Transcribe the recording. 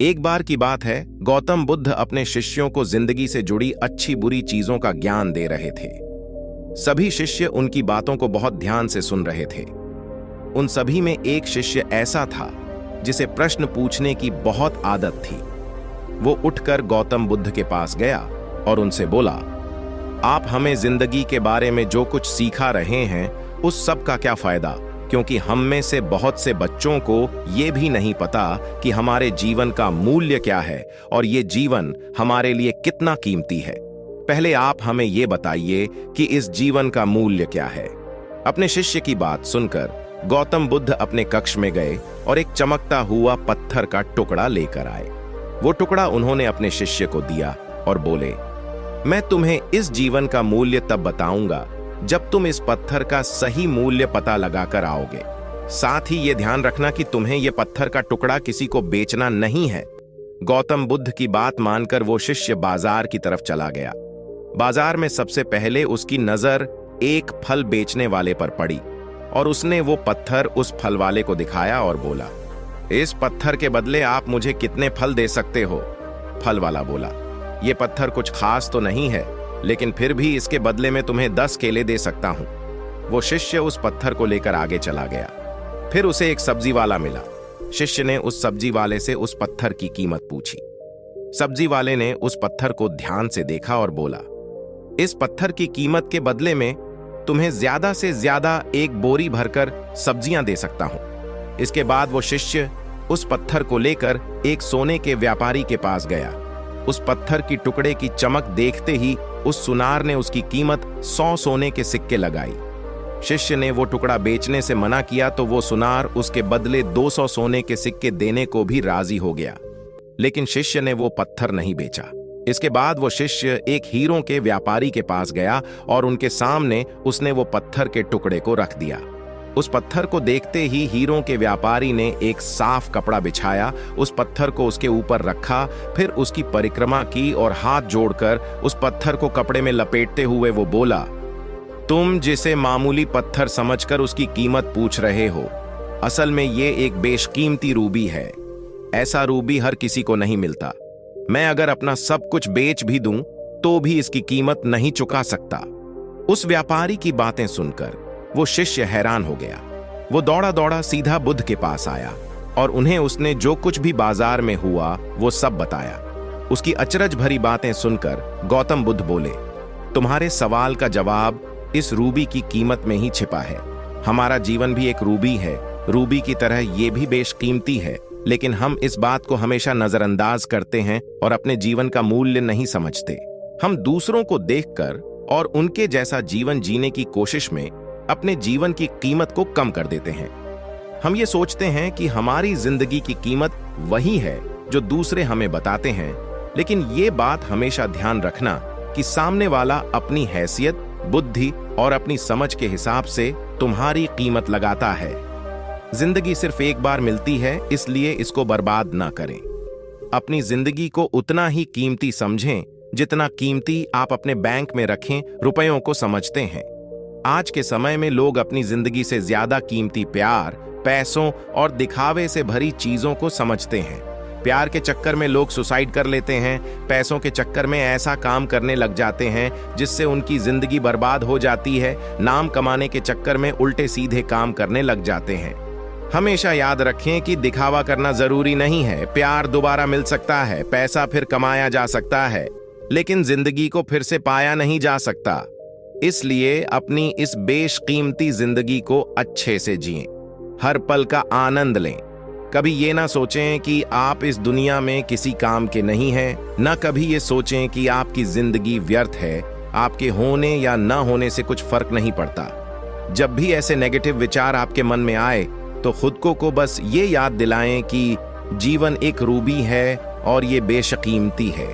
एक बार की बात है, गौतम बुद्ध अपने शिष्यों को जिंदगी से जुड़ी अच्छी बुरी चीजों का ज्ञान दे रहे थे। सभी शिष्य उनकी बातों को बहुत ध्यान से सुन रहे थे। उन सभी में एक शिष्य ऐसा था जिसे प्रश्न पूछने की बहुत आदत थी। वो उठकर गौतम बुद्ध के पास गया और उनसे बोला, आप हमें जिंदगी के बारे में जो कुछ सिखा रहे हैं उस सब का क्या फायदा, क्योंकि हम में से बहुत से बच्चों को ये भी नहीं पता कि हमारे जीवन का मूल्य क्या है और ये जीवन हमारे लिए कितना कीमती है। पहले आप हमें ये बताइए कि इस जीवन का मूल्य क्या है। अपने शिष्य की बात सुनकर गौतम बुद्ध अपने कक्ष में गए और एक चमकता हुआ पत्थर का टुकड़ा लेकर आए। वो टुकड़ा उन्होंने अपने शिष्य को दिया और बोले, मैं तुम्हें इस जीवन का मूल्य तब बताऊंगा जब तुम इस पत्थर का सही मूल्य पता लगाकर आओगे। साथ ही ये ध्यान रखना कि तुम्हें यह पत्थर का टुकड़ा किसी को बेचना नहीं है। गौतम बुद्ध की बात मानकर वो शिष्य बाजार की तरफ चला गया। बाजार में सबसे पहले उसकी नजर एक फल बेचने वाले पर पड़ी और उसने वो पत्थर उस फल वाले को दिखाया और बोला, इस पत्थर के बदले आप मुझे कितने फल दे सकते हो? फल वाला बोला, ये पत्थर कुछ खास तो नहीं है, लेकिन फिर भी इसके बदले में तुम्हें 10 केले दे सकता हूं। वो शिष्य उस पत्थर को लेकर आगे चला गया। फिर उसे एक सब्जी वाला मिला। शिष्य ने उस सब्जी वाले से उस पत्थर की कीमत पूछी। सब्जी वाले ने उस पत्थर को ध्यान से देखा और बोला, इस पत्थर की कीमत के बदले में तुम्हें ज्यादा से ज्यादा एक बोरी भरकर सब्जियां दे सकता हूं। इसके बाद वो शिष्य उस पत्थर को लेकर एक सोने के व्यापारी के पास गया। उस पत्थर की टुकड़े की चमक देखते ही उस सुनार ने उसकी कीमत 100 सोने के सिक्के लगाई। शिष्य ने वो टुकड़ा बेचने से मना किया तो वो सुनार उसके बदले 200 सोने के सिक्के देने को भी राजी हो गया, लेकिन शिष्य ने वो पत्थर नहीं बेचा। इसके बाद वो शिष्य एक हीरों के व्यापारी के पास गया और उनके सामने उसने वो पत्थर के टुकड़े को रख दिया। उस पत्थर को देखते ही हीरों के व्यापारी ने एक साफ कपड़ा बिछाया, उस पत्थर को उसके ऊपर रखा, फिर उसकी परिक्रमा की और हाथ जोड़कर उस पत्थर को कपड़े में लपेटते हुए वो बोला, तुम जिसे मामूली पत्थर समझकर उसकी कीमत पूछ रहे हो, असल में ये एक बेशकीमती रूबी है। ऐसा रूबी हर किसी को नहीं मिलता। मैं अगर अपना सब कुछ बेच भी दूं तो भी इसकी कीमत नहीं चुका सकता। उस व्यापारी की बातें सुनकर वो शिष्य हैरान हो गया। वो दौड़ा दौड़ा सीधा बुद्ध के पास आया और उन्हें उसने जो कुछ भी बाजार में हुआ वो सब बताया। उसकी अचरज भरी बातें सुनकर गौतम बुद्ध बोले, तुम्हारे सवाल का जवाब इस रूबी की कीमत में ही छिपा है। हमारा जीवन भी एक रूबी है। रूबी की तरह ये भी बेशकीमती है, लेकिन हम इस बात को हमेशा नजरअंदाज करते हैं और अपने जीवन का मूल्य नहीं समझते। हम दूसरों को देखकर और उनके जैसा जीवन जीने की कोशिश में अपने जीवन की कीमत को कम कर देते हैं। हम ये सोचते हैं कि हमारी जिंदगी की कीमत वही है जो दूसरे हमें बताते हैं, लेकिन ये बात हमेशा ध्यान रखना कि सामने वाला अपनी हैसियत, बुद्धि और अपनी समझ के हिसाब से तुम्हारी कीमत लगाता है। जिंदगी सिर्फ एक बार मिलती है, इसलिए इसको बर्बाद ना करें। अपनी जिंदगी को उतना ही कीमती समझें जितना कीमती आप अपने बैंक में रखें रुपयों को समझते हैं। आज के समय में लोग अपनी जिंदगी से ज्यादा कीमती प्यार, पैसों और दिखावे से भरी चीजों को समझते हैं। प्यार के चक्कर में लोग सुसाइड कर लेते हैं, पैसों के चक्कर में ऐसा काम करने लग जाते हैं जिससे उनकी जिंदगी बर्बाद हो जाती है, नाम कमाने के चक्कर में उल्टे सीधे काम करने लग जाते हैं। हमेशा याद रखें कि दिखावा करना जरूरी नहीं है। प्यार दोबारा मिल सकता है, पैसा फिर कमाया जा सकता है, लेकिन जिंदगी को फिर से पाया नहीं जा सकता। इसलिए अपनी इस बेशकीमती जिंदगी को अच्छे से जिएं, हर पल का आनंद लें। कभी ये ना सोचें कि आप इस दुनिया में किसी काम के नहीं हैं, ना कभी ये सोचें कि आपकी जिंदगी व्यर्थ है। आपके होने या ना होने से कुछ फर्क नहीं पड़ता। जब भी ऐसे नेगेटिव विचार आपके मन में आए तो खुद को बस ये याद दिलाएं कि जीवन एक रूबी है और ये बेशकीमती है।